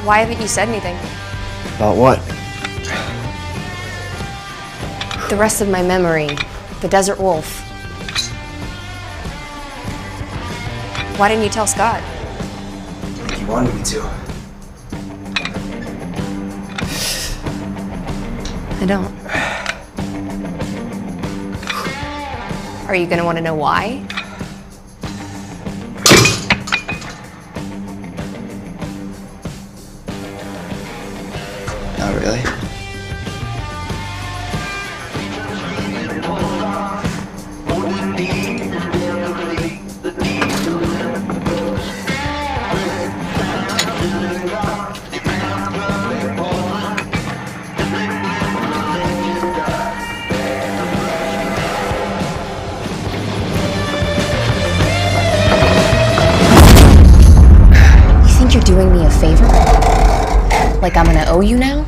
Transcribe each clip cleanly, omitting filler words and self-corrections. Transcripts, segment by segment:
Why haven't you said anything? About what? The rest of my memory. The Desert Wolf. Why didn't you tell Scott? I think he wanted me to. I don't. Are you gonna want to know why? Not really. You think you're doing me a favor? Like I'm gonna owe you now?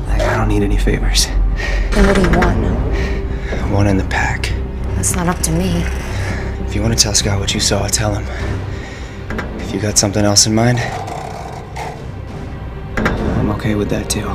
I don't need any favors. Then what do you want? One in the pack. That's not up to me. If you want to tell Scott what you saw, tell him. If you got something else in mind, I'm okay with that too.